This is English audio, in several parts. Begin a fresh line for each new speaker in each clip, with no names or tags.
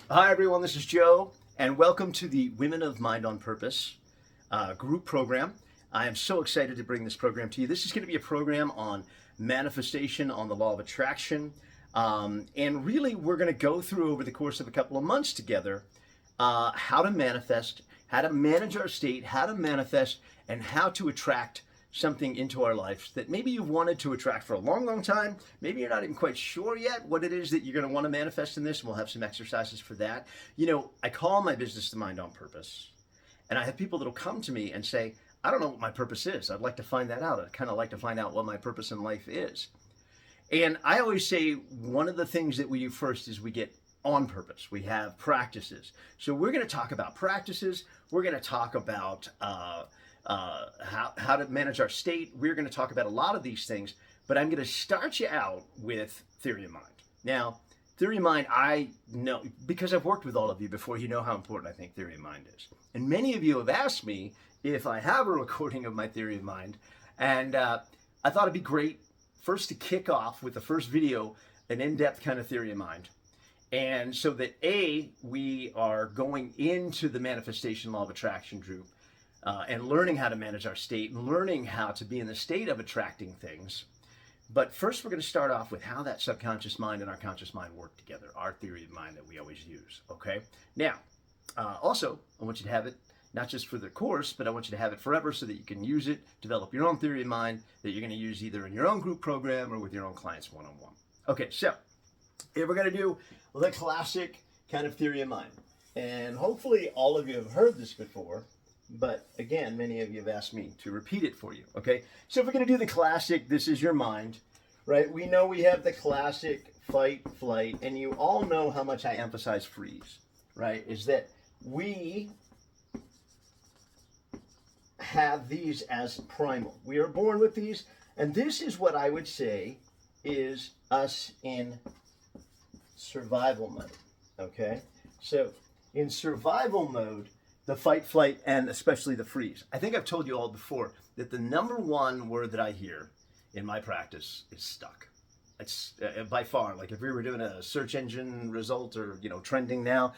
Hi, everyone. This is Joe, and welcome to the Women of Mind on Purpose group program. I am so excited to bring this program to you. This is going to be a program on manifestation, on the law of attraction. And really, we're going to go through over the course of a couple of months together how to manifest, how to manage our state, how to manifest, and how to attract something into our lives that maybe you've wanted to attract for a long, long time. Maybe you're not even quite sure yet what it is that you're going to want to manifest in this, and we'll have some exercises for that. You know, I call my business The Mind on Purpose, and I have people that'll come to me and say, I don't know what my purpose is. I'd like to find that out. I'd kind of like to find out what my purpose in life is. And I always say one of the things that we do first is we get on purpose. We have practices. So we're going to talk about practices. We're going to talk about how to manage our state. We're going to talk about a lot of these things, but I'm going to start you out with theory of mind. Now, theory of mind, I know, because I've worked with all of you before, you know how important I think theory of mind is. And many of you have asked me if I have a recording of my theory of mind, and I thought it'd be great first to kick off with the first video, an in-depth kind of theory of mind. And so that we are going into the manifestation law of attraction group and learning how to manage our state and learning how to be in the state of attracting things. But first, we're going to start off with how that subconscious mind and our conscious mind work together, our theory of mind that we always use, okay? Now, also, I want you to have it not just for the course, but I want you to have it forever so that you can use it, develop your own theory of mind that you're going to use either in your own group program or with your own clients one-on-one. Okay, so here we're going to do the classic kind of theory of mind. And hopefully all of you have heard this before, but again, many of you have asked me to repeat it for you, okay? So if we're going to do the classic, this is your mind, right? We know we have the classic fight, flight, and you all know how much I emphasize freeze, right? Is that we have these as primal. We are born with these, and this is what I would say is us in survival mode, okay? So in survival mode, the fight, flight, and especially the freeze. I think I've told you all before that the number one word that I hear in my practice is stuck. It's by far, like if we were doing a search engine result or, you know, trending now,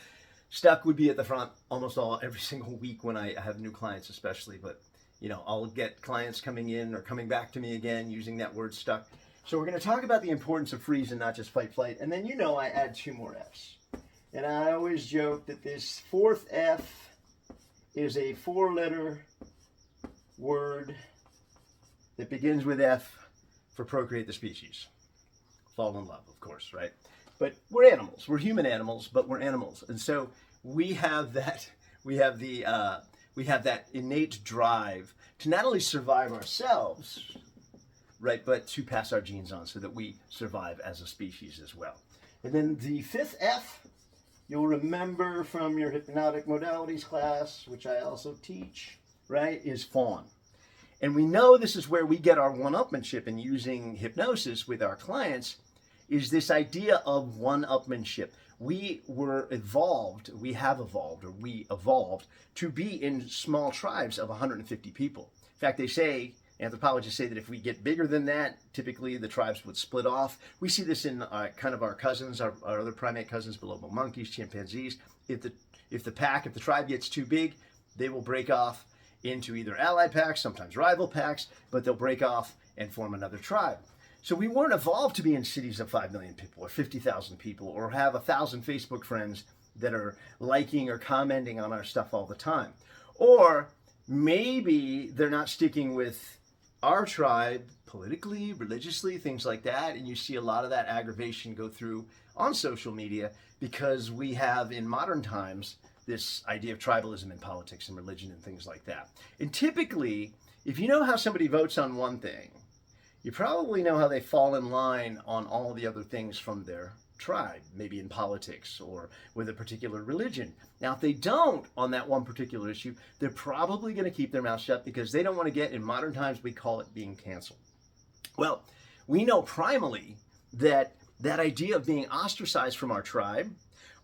stuck would be at the front almost every single week when I have new clients especially. But, you know, I'll get clients coming in or coming back to me again using that word stuck. So we're going to talk about the importance of freeze and not just fight, flight. And then, you know, I add two more F's. And I always joke that this fourth F is a four-letter word that begins with F for procreate the species. Fall in love, of course, right? But we're animals. We're human animals, but we're animals. And so we have that innate drive to not only survive ourselves, right, but to pass our genes on so that we survive as a species as well. And then the fifth F, you'll remember from your hypnotic modalities class, which I also teach, right, is fawn. And we know this is where we get our one-upmanship in using hypnosis with our clients, is this idea of one-upmanship. We evolved to be in small tribes of 150 people. In fact, anthropologists say that if we get bigger than that, typically the tribes would split off. We see this in kind of our cousins, our other primate cousins, bonobo monkeys, chimpanzees. If the tribe gets too big, they will break off into either ally packs, sometimes rival packs, but they'll break off and form another tribe. So we weren't evolved to be in cities of 5 million people or 50,000 people or have 1,000 Facebook friends that are liking or commenting on our stuff all the time. Or maybe they're not sticking with our tribe politically, religiously, things like that, and you see a lot of that aggravation go through on social media because we have in modern times this idea of tribalism in politics and religion and things like that. And typically, if you know how somebody votes on one thing, you probably know how they fall in line on all the other things from their tribe, maybe in politics or with a particular religion. Now, if they don't on that one particular issue, they're probably going to keep their mouth shut because they don't want to get, in modern times, we call it being canceled. Well, we know primally that idea of being ostracized from our tribe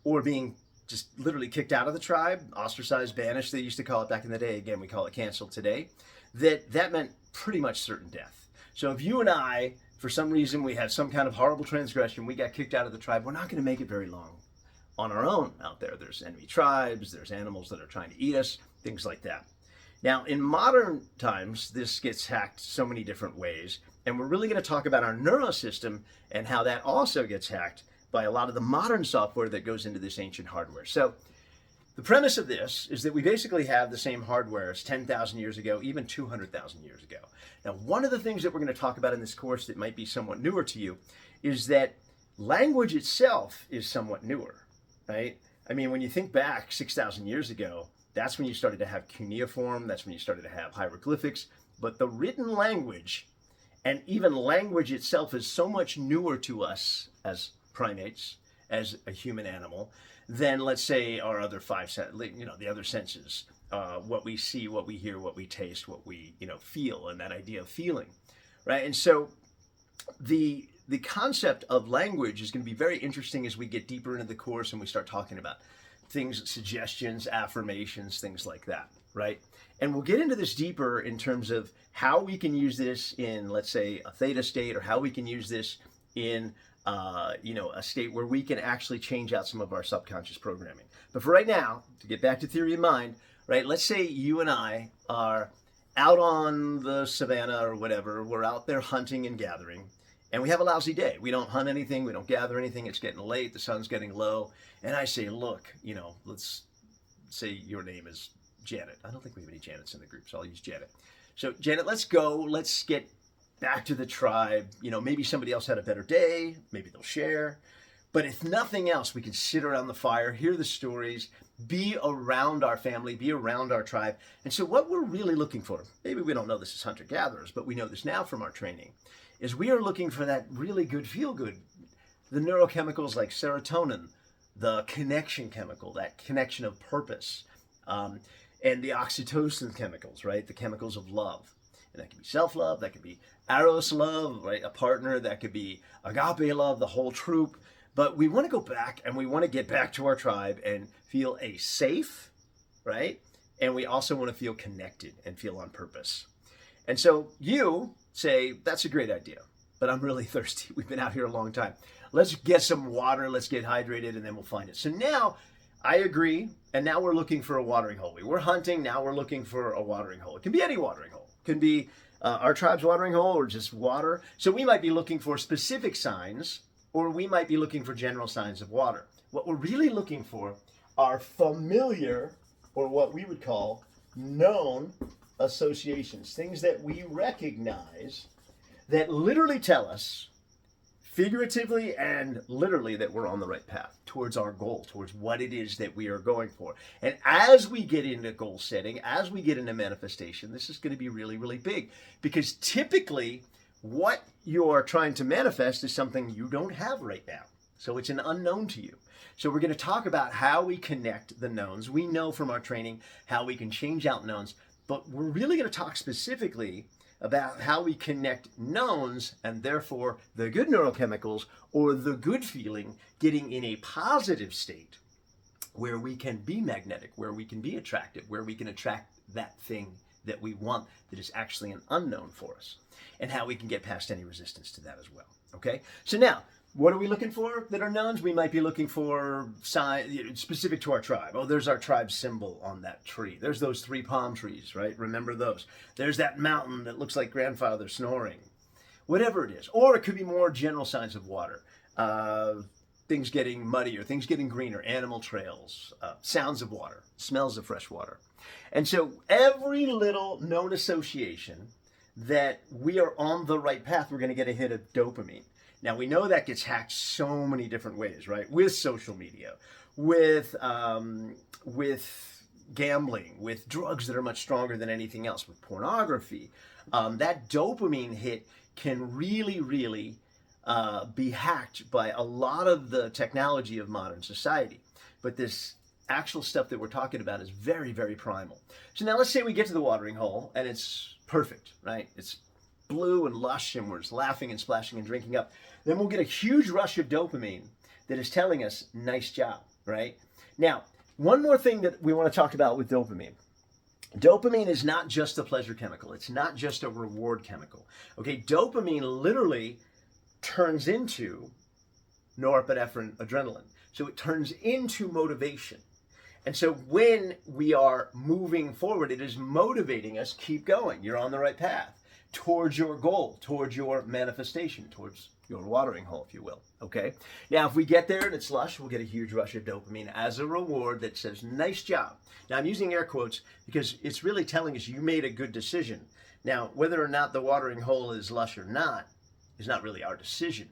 or being just literally kicked out of the tribe, ostracized, banished, they used to call it back in the day. Again, we call it canceled today. That meant pretty much certain death. So if you and I, for some reason, we had some kind of horrible transgression, we got kicked out of the tribe, we're not going to make it very long. on our own out there. There's enemy tribes, there's animals that are trying to eat us, things like that. Now, in modern times, this gets hacked so many different ways, and we're really going to talk about our neurosystem and how that also gets hacked by a lot of the modern software that goes into this ancient hardware. So the premise of this is that we basically have the same hardware as 10,000 years ago, even 200,000 years ago. Now, one of the things that we're going to talk about in this course that might be somewhat newer to you is that language itself is somewhat newer, right? I mean, when you think back 6,000 years ago, that's when you started to have cuneiform, that's when you started to have hieroglyphics, but the written language and even language itself is so much newer to us as primates, as a human animal, than, let's say, our other the other senses, what we see, what we hear, what we taste, what we, feel, and that idea of feeling, right? And so the concept of language is going to be very interesting as we get deeper into the course and we start talking about things, suggestions, affirmations, things like that, right? And we'll get into this deeper in terms of how we can use this in, let's say, a theta state, or how we can use this in, a state where we can actually change out some of our subconscious programming. But for right now, to get back to theory of mind, right? Let's say you and I are out on the savannah or whatever. We're out there hunting and gathering, and we have a lousy day. We don't hunt anything. We don't gather anything. It's getting late. The sun's getting low. And I say, look, let's say your name is Janet. I don't think we have any Janets in the group, so I'll use Janet. So Janet, let's go. Let's get back to the tribe. Maybe somebody else had a better day. Maybe they'll share. But if nothing else, we can sit around the fire, hear the stories, be around our family, be around our tribe. And so what we're really looking for, maybe we don't know this as hunter-gatherers, but we know this now from our training, is we are looking for that really good feel-good, the neurochemicals like serotonin, the connection chemical, that connection of purpose, and the oxytocin chemicals, right? The chemicals of love. And that could be self-love, that could be eros love, right? A partner, that could be agape love, the whole troop. But we want to go back and we want to get back to our tribe and feel safe, right? And we also want to feel connected and feel on purpose. And so you say, that's a great idea, but I'm really thirsty. We've been out here a long time. Let's get some water, let's get hydrated, and then we'll find it. So now I agree, and now we're looking for a watering hole. We were hunting, now we're looking for a watering hole. It can be any watering hole. It can be our tribe's watering hole or just water. So we might be looking for specific signs, or we might be looking for general signs of water. What we're really looking for are familiar, or what we would call known associations, things that we recognize that literally tell us, figuratively and literally, that we're on the right path towards our goal, towards what it is that we are going for. And as we get into goal setting, as we get into manifestation, this is going to be really, really big, because typically what you're trying to manifest is something you don't have right now. So it's an unknown to you. So we're going to talk about how we connect the knowns. We know from our training how we can change out knowns, but we're really going to talk specifically about how we connect knowns and therefore the good neurochemicals or the good feeling getting in a positive state where we can be magnetic, where we can be attractive, where we can attract that thing that we want that is actually an unknown for us, and how we can get past any resistance to that as well. Okay? So now, what are we looking for that are knowns? We might be looking for sign specific to our tribe. Oh, there's our tribe symbol on that tree. There's those 3 palm trees, right? Remember those. There's that mountain that looks like grandfather snoring. Whatever it is. Or it could be more general signs of water. Things getting muddier, things getting greener, animal trails, sounds of water, smells of fresh water. And so every little known association that we are on the right path, we're going to get a hit of dopamine. Now, we know that gets hacked so many different ways, right? With social media, with gambling, with drugs that are much stronger than anything else, with pornography. That dopamine hit can really, really be hacked by a lot of the technology of modern society. But this actual stuff that we're talking about is very, very primal. So now let's say we get to the watering hole and it's perfect, right? It's blue and lush and we're just laughing and splashing and drinking up. Then we'll get a huge rush of dopamine that is telling us, nice job, right? Now, one more thing that we want to talk about with dopamine. Dopamine is not just a pleasure chemical. It's not just a reward chemical. Okay, dopamine literally turns into norepinephrine, adrenaline. So it turns into motivation. And so when we are moving forward, it is motivating us, keep going. You're on the right path towards your goal, towards your manifestation, towards your watering hole, if you will. Okay. Now, if we get there and it's lush, we'll get a huge rush of dopamine as a reward that says, nice job. Now, I'm using air quotes because it's really telling us you made a good decision. Now, whether or not the watering hole is lush or not is not really our decision.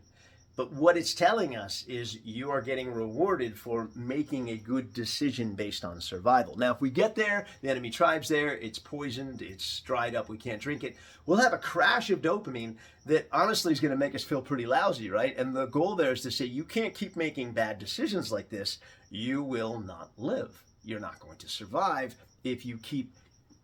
But what it's telling us is you are getting rewarded for making a good decision based on survival. Now, if we get there, the enemy tribe's there, it's poisoned, it's dried up, we can't drink it, we'll have a crash of dopamine that honestly is going to make us feel pretty lousy, right? And the goal there is to say, you can't keep making bad decisions like this. You will not live. You're not going to survive if you keep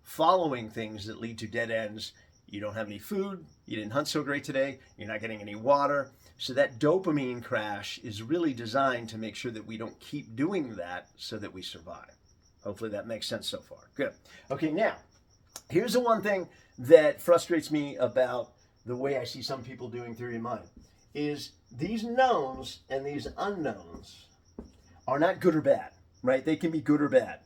following things that lead to dead ends. You don't have any food, you didn't hunt so great today, you're not getting any water. So that dopamine crash is really designed to make sure that we don't keep doing that so that we survive. Hopefully that makes sense so far. Good. Okay, now, here's the one thing that frustrates me about the way I see some people doing theory of mind, is these knowns and these unknowns are not good or bad, right? They can be good or bad,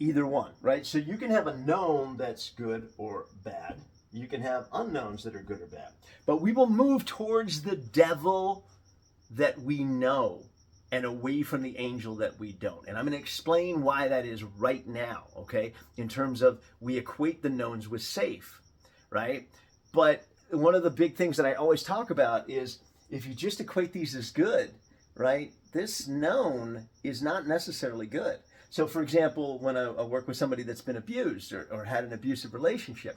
either one, right? So you can have a known that's good or bad. You can have unknowns that are good or bad. But we will move towards the devil that we know and away from the angel that we don't. And I'm going to explain why that is right now, okay? In terms of we equate the knowns with safe, right? But one of the big things that I always talk about is if you just equate these as good, right? This known is not necessarily good. So for example, when I work with somebody that's been abused or had an abusive relationship,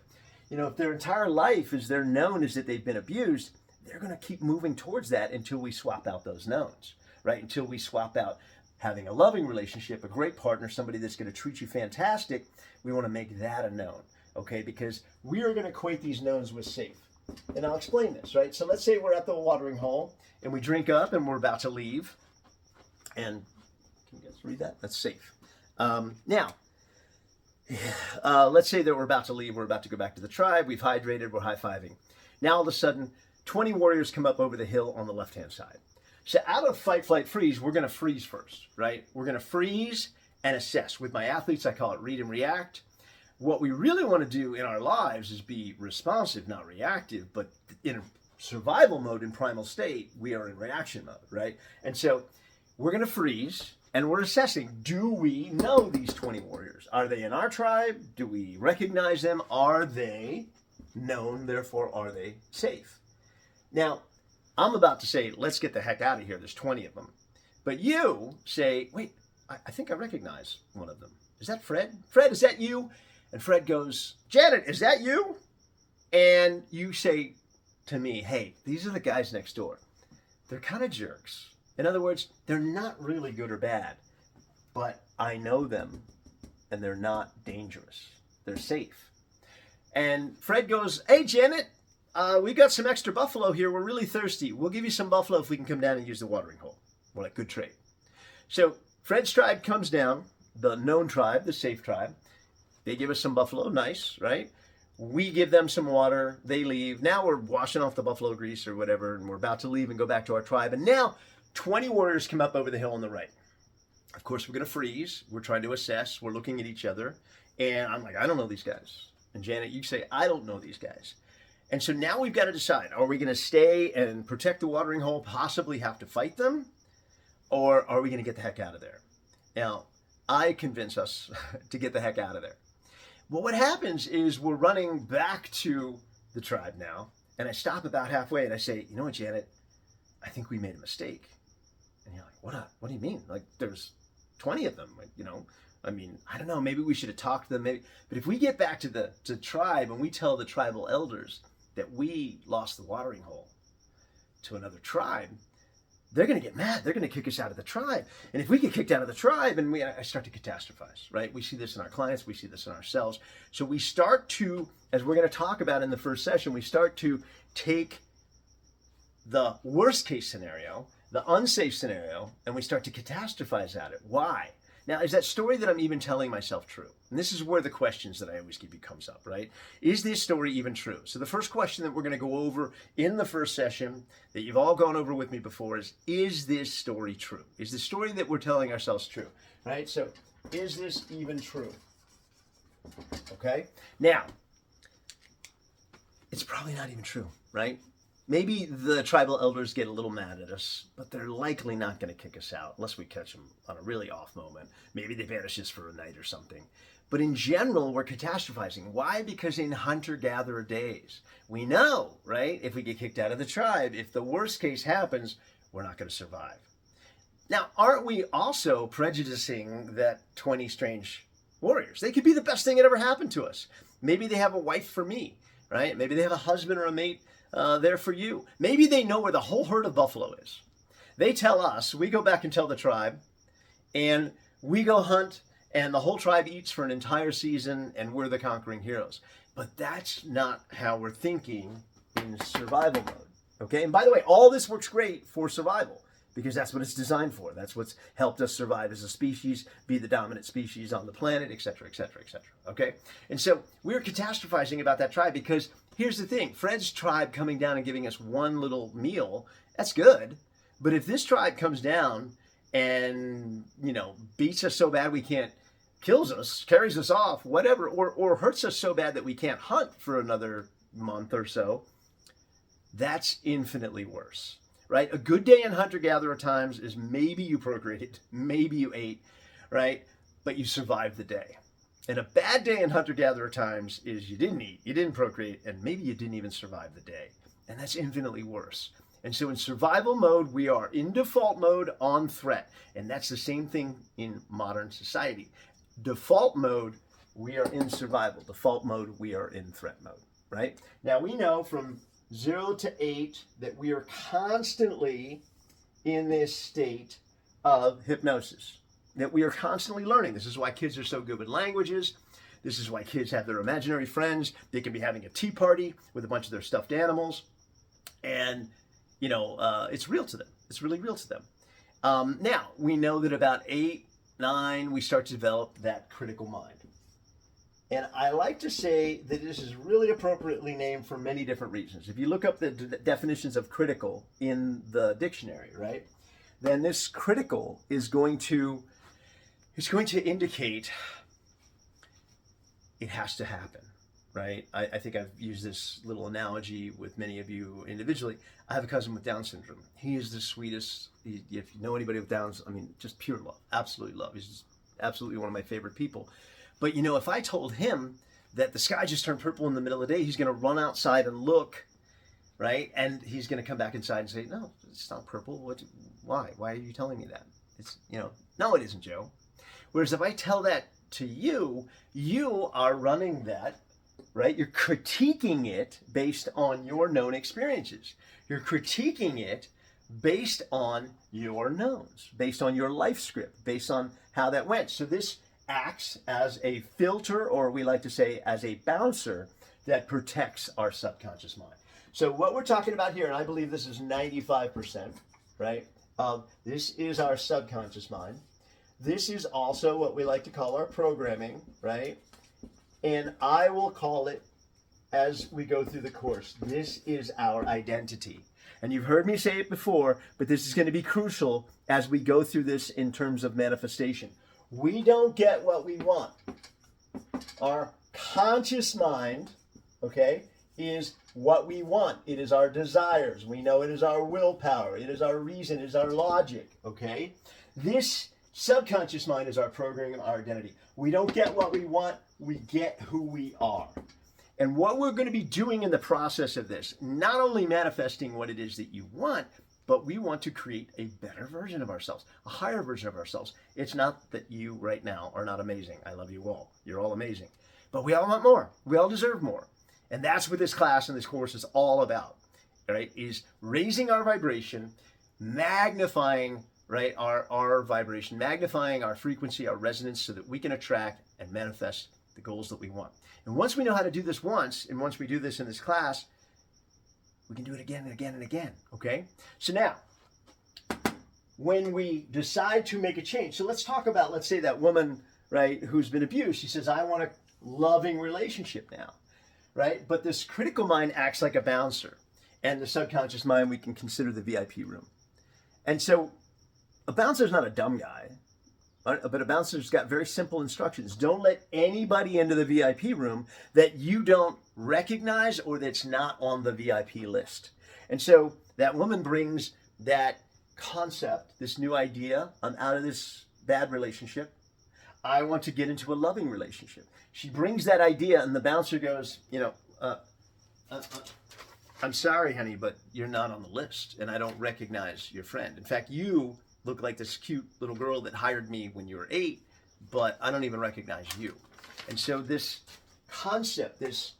you know, if their entire life is their known is that they've been abused, they're going to keep moving towards that until we swap out those knowns, right? Until we swap out having a loving relationship, a great partner, somebody that's going to treat you fantastic. We want to make that a known, okay? Because we are going to equate these knowns with safe. And I'll explain this, right? So let's say we're at the watering hole and we drink up and we're about to leave. And can you guys read that? That's safe. Now, let's say that we're about to leave, we're about to go back to the tribe, we've hydrated, we're high-fiving. Now all of a sudden, 20 warriors come up over the hill on the left-hand side. So out of fight, flight, freeze, we're going to freeze first, right? We're going to freeze and assess. With my athletes, I call it read and react. What we really want to do in our lives is be responsive, not reactive, but in survival mode, in primal state, we are in reaction mode, right? And so we're going to freeze. And we're assessing, do we know these 20 warriors? Are they in our tribe? Do we recognize them? Are they known? Therefore, are they safe? Now, I'm about to say, let's get the heck out of here. There's 20 of them. But you say, wait, I think I recognize one of them. Is that Fred? Fred, is that you? And Fred goes, Janet, is that you? And you say to me, hey, these are the guys next door. They're kind of jerks. In other words, they're not really good or bad, but I know them and they're not dangerous. They're safe. And Fred goes, hey, Janet, we got some extra buffalo here. We're really thirsty. We'll give you some buffalo if we can come down and use the watering hole. We're like, good trade. So Fred's tribe comes down, the known tribe, the safe tribe. They give us some buffalo. Nice, right? We give them some water. They leave. Now we're washing off the buffalo grease or whatever, and we're about to leave and go back to our tribe. And now 20 warriors come up over the hill on the right. Of course, we're going to freeze. We're trying to assess. We're looking at each other. And I'm like, I don't know these guys. And Janet, you say, I don't know these guys. And so now we've got to decide, are we going to stay and protect the watering hole, possibly have to fight them? Or are we going to get the heck out of there? Now, I convince us to get the heck out of there. Well, what happens is we're running back to the tribe now. And I stop about halfway and I say, you know what, Janet? I think we made a mistake. And you're like, what do you mean? Like, there's 20 of them, like, you know, I mean, I don't know, maybe we should have talked to them, maybe. But if we get back to the tribe and we tell the tribal elders that we lost the watering hole to another tribe, they're going to get mad. They're going to kick us out of the tribe. And if we get kicked out of the tribe, and I start to catastrophize, right? We see this in our clients. We see this in ourselves. So we start to, as we're going to talk about in the first session, we start to take the worst case scenario, the unsafe scenario, and we start to catastrophize at it. Why? Now, is that story that I'm even telling myself true? And this is where the questions that I always give you comes up, right? Is this story even true? So the first question that we're going to go over in the first session that you've all gone over with me before is this story true? Is the story that we're telling ourselves true, right? So is this even true? Okay. Now, it's probably not even true, right? Maybe the tribal elders get a little mad at us, but they're likely not going to kick us out unless we catch them on a really off moment. Maybe they banish us for a night or something. But in general, we're catastrophizing. Why? Because in hunter-gatherer days, we know, right? If we get kicked out of the tribe, if the worst case happens, we're not going to survive. Now, aren't we also prejudicing that 20 strange warriors? They could be the best thing that ever happened to us. Maybe they have a wife for me, right? Maybe they have a husband or a mate there for you. Maybe they know where the whole herd of buffalo is. They tell us, we go back and tell the tribe, and we go hunt, and the whole tribe eats for an entire season, and we're the conquering heroes. But that's not how we're thinking in survival mode. Okay, and by the way, all this works great for survival because that's what it's designed for. That's what's helped us survive as a species, be the dominant species on the planet, et cetera, et cetera, et cetera. Okay, and so we're catastrophizing about that tribe because here's the thing, Fred's tribe coming down and giving us one little meal, that's good. But if this tribe comes down and, beats us so bad we can't, kills us, carries us off, whatever, or hurts us so bad that we can't hunt for another month or so, that's infinitely worse, right? A good day in hunter-gatherer times is maybe you procreated, maybe you ate, right? But you survived the day. And a bad day in hunter-gatherer times is you didn't eat, you didn't procreate, and maybe you didn't even survive the day. And that's infinitely worse. And so in survival mode, we are in default mode on threat. And that's the same thing in modern society. Default mode, we are in survival. Default mode, we are in threat mode, right? Now we know from 0 to 8 that we are constantly in this state of hypnosis, that we are constantly learning. This is why kids are so good with languages. This is why kids have their imaginary friends. They can be having a tea party with a bunch of their stuffed animals. And, it's real to them. It's really real to them. Now, we know that about 8, 9, we start to develop that critical mind. And I like to say that this is really appropriately named for many different reasons. If you look up the definitions of critical in the dictionary, right, then this critical is going to indicate it has to happen, right? I think I've used this little analogy with many of you individually. I have a cousin with Down syndrome. He is the sweetest. If you know anybody with Downs, just pure love, absolutely love. He's just absolutely one of my favorite people. But if I told him that the sky just turned purple in the middle of the day, he's going to run outside and look, right? And he's going to come back inside and say, no, it's not purple. Why? Why are you telling me that? It's, no, it isn't, Joe. Whereas if I tell that to you, you are running that, right? You're critiquing it based on your known experiences. You're critiquing it based on your knowns, based on your life script, based on how that went. So this acts as a filter, or we like to say as a bouncer that protects our subconscious mind. So what we're talking about here, and I believe this is 95%, right? This is our subconscious mind. This is also what we like to call our programming, right? And I will call it, as we go through the course, this is our identity. And you've heard me say it before, but this is going to be crucial as we go through this in terms of manifestation. We don't get what we want. Our conscious mind, okay, is what we want. It is our desires. We know it is our willpower. It is our reason. It is our logic, okay? This subconscious mind is our programming, our identity. We don't get what we want. We get who we are. And what we're going to be doing in the process of this, not only manifesting what it is that you want, but we want to create a better version of ourselves, a higher version of ourselves. It's not that you right now are not amazing. I love you all. You're all amazing. But we all want more. We all deserve more. And that's what this class and this course is all about, right? Is raising our vibration, magnifying, right, our vibration, magnifying our frequency, our resonance, so that we can attract and manifest the goals that we want. And once we know how to do this once, and once we do this in this class, we can do it again and again and again, okay? So now, when we decide to make a change. So let's talk about, let's say that woman, right, who's been abused. She says, I want a loving relationship now, right? But this critical mind acts like a bouncer, and the subconscious mind we can consider the VIP room. And so a bouncer's not a dumb guy, but a bouncer's got very simple instructions. Don't let anybody into the VIP room that you don't recognize or that's not on the VIP list. And so that woman brings that concept, this new idea, I'm out of this bad relationship. I want to get into a loving relationship. She brings that idea, and the bouncer goes, I'm sorry, honey, but you're not on the list, and I don't recognize your friend. In fact, you look like this cute little girl that hired me when you were 8, but I don't even recognize you. And so this concept, this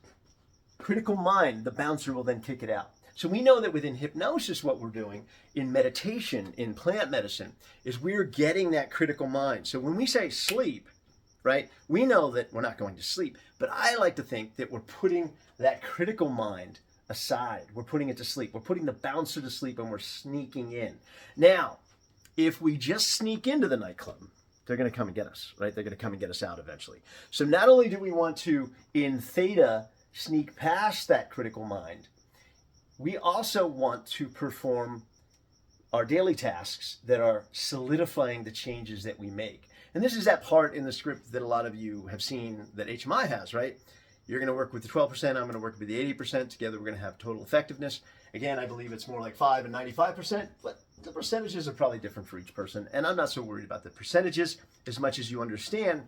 critical mind, the bouncer will then kick it out. So we know that within hypnosis, what we're doing in meditation, in plant medicine, is we're getting that critical mind. So when we say sleep, right, we know that we're not going to sleep, but I like to think that we're putting that critical mind aside. We're putting it to sleep. We're putting the bouncer to sleep, and we're sneaking in. Now, if we just sneak into the nightclub, they're going to come and get us, right? They're going to come and get us out eventually. So not only do we want to, in theta, sneak past that critical mind, we also want to perform our daily tasks that are solidifying the changes that we make. And this is that part in the script that a lot of you have seen that HMI has, right? You're going to work with the 12%, I'm going to work with the 80%. Together we're going to have total effectiveness. Again, I believe it's more like 5 and 95%, but the percentages are probably different for each person. And I'm not so worried about the percentages as much as you understand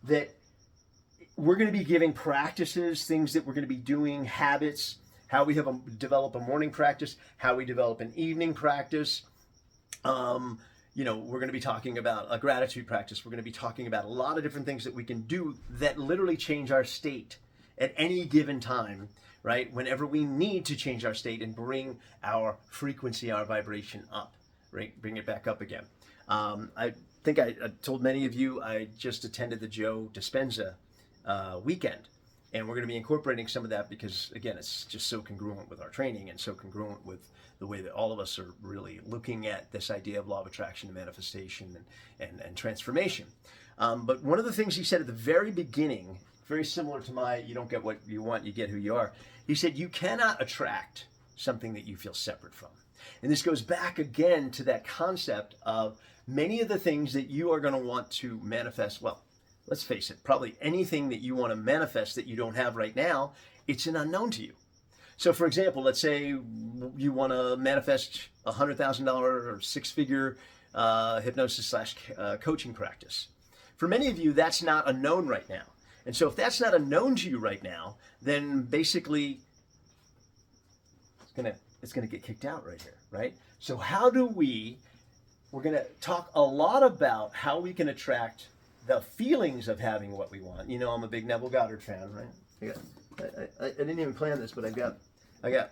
that we're going to be giving practices, things that we're going to be doing, habits, how we develop a morning practice, how we develop an evening practice. We're going to be talking about a gratitude practice. We're going to be talking about a lot of different things that we can do that literally change our state at any given time, right? Whenever we need to change our state and bring our frequency, our vibration up, right? Bring it back up again. I think I told many of you I just attended the Joe Dispenza weekend. And we're going to be incorporating some of that because, again, it's just so congruent with our training and so congruent with the way that all of us are really looking at this idea of law of attraction and manifestation and transformation. But one of the things he said at the very beginning, very similar to my, you don't get what you want, you get who you are. He said, you cannot attract something that you feel separate from. And this goes back again to that concept of many of the things that you are going to want to manifest. Well, let's face it, probably anything that you want to manifest that you don't have right now, it's an unknown to you. So for example, let's say you want to manifest a $100,000 or 6-figure hypnosis / coaching practice. For many of you, that's not a known right now. And so if that's not a known to you right now, then basically it's gonna get kicked out right here, right? So how do we're gonna talk a lot about how we can attract the feelings of having what we want. You know, I'm a big Neville Goddard fan, right? I didn't even plan this, but I got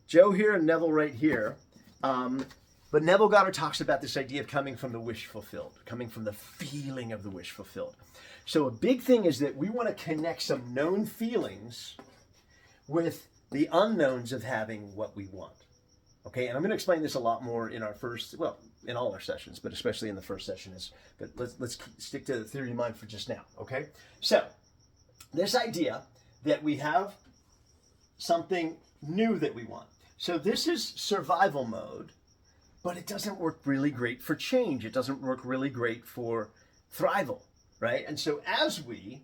Joe here and Neville right here. But Neville Goddard talks about this idea of coming from the wish fulfilled, coming from the feeling of the wish fulfilled. So a big thing is that we want to connect some known feelings with the unknowns of having what we want. Okay, and I'm going to explain this a lot more in our in all our sessions, but especially in the first session. But let's stick to the theory of mind for just now, okay? So, this idea that we have something new that we want. So this is survival mode, but it doesn't work really great for change. It doesn't work really great for thrival, right? And so as we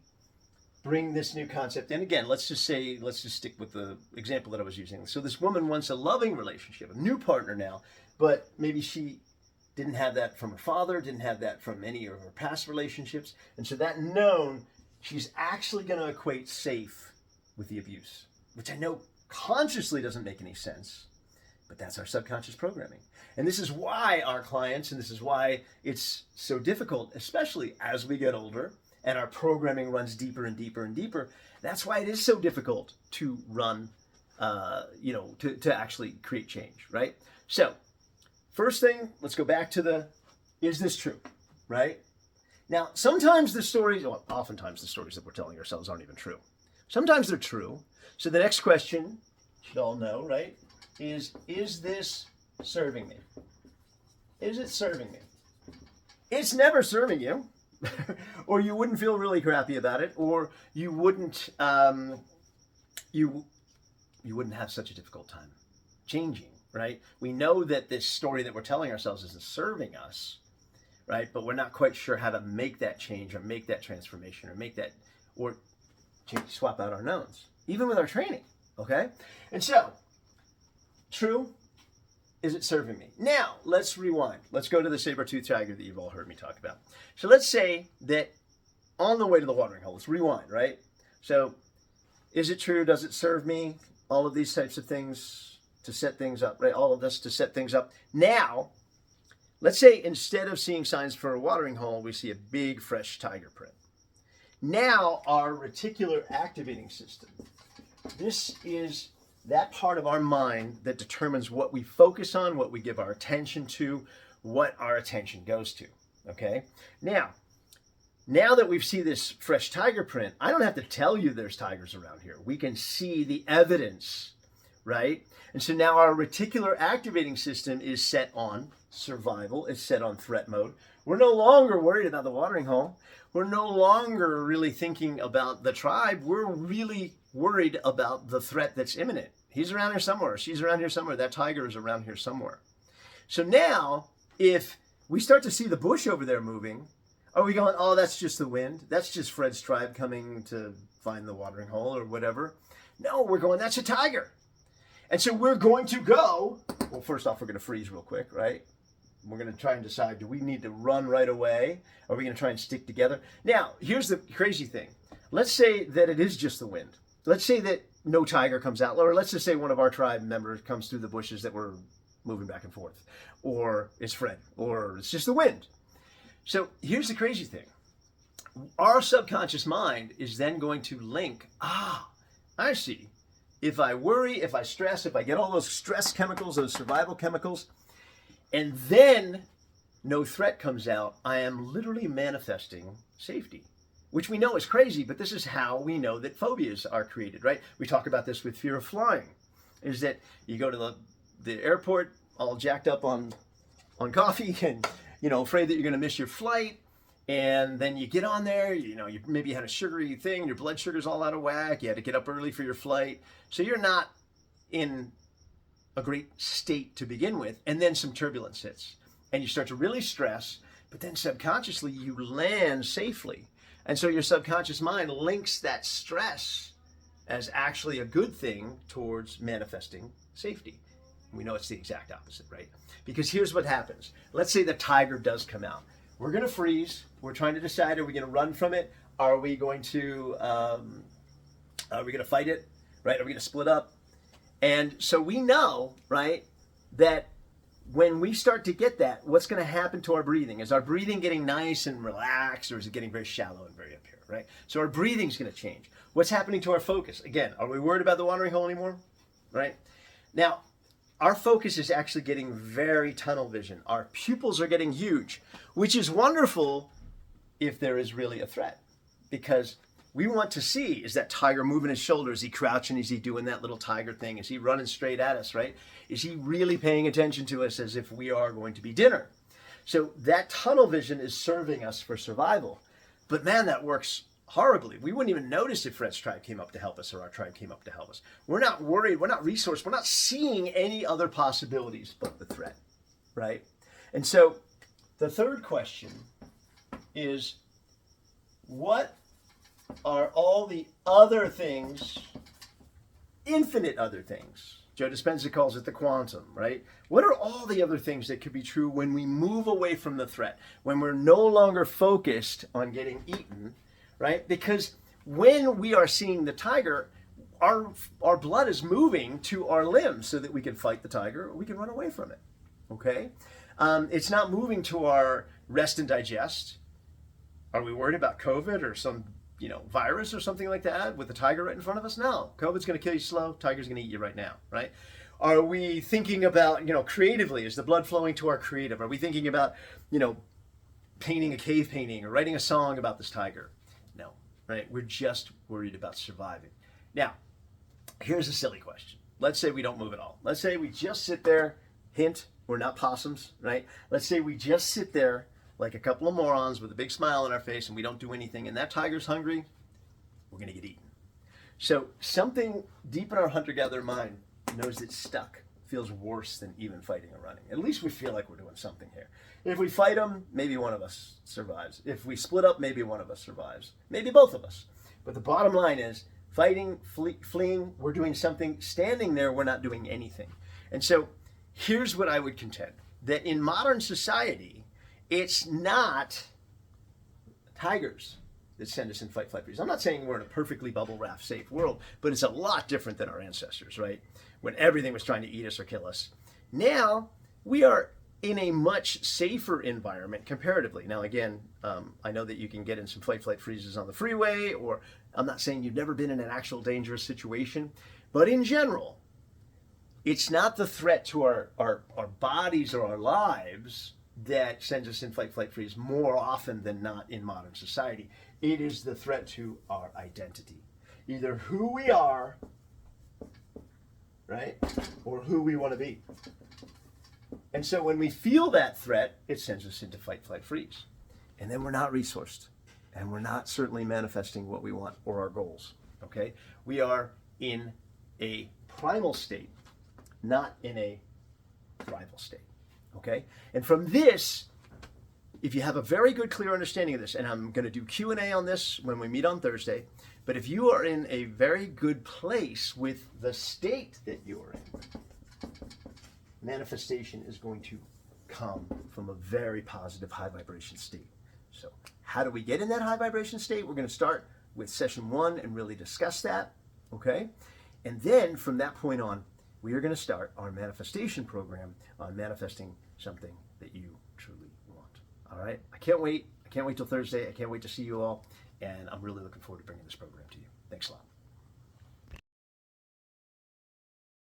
bring this new concept in, again, let's just stick with the example that I was using. So this woman wants a loving relationship, a new partner now, but maybe she didn't have that from her father, didn't have that from any of her past relationships. And so that known, she's actually going to equate safe with the abuse, which I know consciously doesn't make any sense, but that's our subconscious programming. And this is why our clients, and this is why it's so difficult, especially as we get older and our programming runs deeper and deeper and deeper. That's why it is so difficult to run, to actually create change, right? So, first thing, let's go back to is this true, right? Now, oftentimes the stories that we're telling ourselves aren't even true. Sometimes they're true. So the next question, you should all know, right, is this serving me? is it serving me? It's never serving you, or you wouldn't feel really crappy about it, or you wouldn't you wouldn't have such a difficult time changing, right? We know that this story that we're telling ourselves isn't serving us, right? But we're not quite sure how to make that change or make that transformation or make that, or swap out our knowns, even with our training, okay? And so, true, is it serving me? Now, let's rewind. Let's go to the saber-toothed tiger that you've all heard me talk about. So let's say that on the way to the watering hole, let's rewind, right? So, is it true? Does it serve me? All of these types of things to set things up, right? All of this to set things up. Now, let's say instead of seeing signs for a watering hole, we see a big fresh tiger print. Now, our reticular activating system, this is that part of our mind that determines what we focus on, what we give our attention to, what our attention goes to, okay? Now that we've seen this fresh tiger print, I don't have to tell you there's tigers around here. We can see the evidence, right? And so now our reticular activating system is set on survival, it's set on threat mode. We're no longer worried about the watering hole. We're no longer really thinking about the tribe. We're really worried about the threat that's imminent. He's around here somewhere. She's around here somewhere. That tiger is around here somewhere. So now, if we start to see the bush over there moving, are we going, oh, that's just the wind? That's just Fred's tribe coming to find the watering hole or whatever? No, we're going, that's a tiger. And so we're going to go, well, first off, we're going to freeze real quick, right? We're going to try and decide, do we need to run right away? Are we going to try and stick together? Now, here's the crazy thing. Let's say that it is just the wind. Let's say that no tiger comes out, or let's just say one of our tribe members comes through the bushes that we're moving back and forth, or it's Fred, or it's just the wind. So here's the crazy thing. Our subconscious mind is then going to link, I see. If I worry, if I stress, if I get all those stress chemicals, those survival chemicals, and then no threat comes out, I am literally manifesting safety, which we know is crazy, but this is how we know that phobias are created, right? We talk about this with fear of flying, is that you go to the airport all jacked up on coffee and, afraid that you're going to miss your flight. And then you get on there, you maybe had a sugary thing, your blood sugar's all out of whack, you had to get up early for your flight. So you're not in a great state to begin with. And then some turbulence hits and you start to really stress, but then subconsciously you land safely. And so your subconscious mind links that stress as actually a good thing towards manifesting safety. We know it's the exact opposite, right? Because here's what happens. Let's say the tiger does come out. We're going to freeze. We're trying to decide, are we going to run from it? Are we going to fight it? Right? Are we going to split up? And so we know, right, that when we start to get that, what's going to happen to our breathing? Is our breathing getting nice and relaxed, or is it getting very shallow and very up here, right? So our breathing's going to change. What's happening to our focus? Again, are we worried about the watering hole anymore? Right? Now, our focus is actually getting very tunnel vision. Our pupils are getting huge, which is wonderful if there is really a threat, because we want to see, is that tiger moving his shoulders? Is he crouching? Is he doing that little tiger thing? Is he running straight at us, right? Is he really paying attention to us as if we are going to be dinner? So that tunnel vision is serving us for survival. But man, that works horribly. We wouldn't even notice if Fred's tribe came up to help us or our tribe came up to help us. We're not worried. We're not resourced. We're not seeing any other possibilities but the threat, right? And so the third question is, what are all the other things, infinite other things? Joe Dispenza calls it the quantum, right? What are all the other things that could be true when we move away from the threat, when we're no longer focused on getting eaten, right? Because when we are seeing the tiger, our blood is moving to our limbs so that we can fight the tiger or we can run away from it, okay? It's not moving to our rest and digest. Are we worried about COVID or some virus or something like that with the tiger right in front of us? No, COVID's going to kill you slow. Tiger's going to eat you right now, right? Are we thinking about, creatively, is the blood flowing to our creative? Are we thinking about, painting a cave painting or writing a song about this tiger? No, right? We're just worried about surviving. Now, here's a silly question. Let's say we don't move at all. Let's say we just sit there, hint, We're not possums, right? Let's say we just sit there like a couple of morons with a big smile on our face and we don't do anything, and that tiger's hungry, we're going to get eaten. So something deep in our hunter-gatherer mind knows it's stuck, feels worse than even fighting or running. At least we feel like we're doing something here. If we fight them, maybe one of us survives. If we split up, maybe one of us survives. Maybe both of us. But the bottom line is, fighting, fleeing, we're doing something. Standing there, we're not doing anything. And so here's what I would contend, that in modern society, it's not tigers that send us in fight, flight, freeze. I'm not saying we're in a perfectly bubble wrap safe world, but it's a lot different than our ancestors, right? When everything was trying to eat us or kill us. Now, we are in a much safer environment comparatively. Now, again, I know that you can get in some fight, flight, freezes on the freeway, or I'm not saying you've never been in an actual dangerous situation, but in general, it's not the threat to our bodies or our lives that sends us in fight, flight, freeze more often than not in modern society. It is the threat to our identity. Either who we are, right, or who we want to be. And so when we feel that threat, it sends us into fight, flight, freeze. And then we're not resourced. And we're not certainly manifesting what we want or our goals, okay? We are in a primal state, not in a thrival state, okay? And from this, if you have a very good, clear understanding of this, and I'm going to do Q&A on this when we meet on Thursday, but if you are in a very good place with the state that you are in, manifestation is going to come from a very positive, high vibration state. So how do we get in that high vibration state? We're going to start with session 1 and really discuss that, okay? And then from that point on, we are going to start our manifestation program on manifesting something that you truly want. All right? I can't wait. I can't wait till Thursday. I can't wait to see you all. And I'm really looking forward to bringing this program to you. Thanks a lot.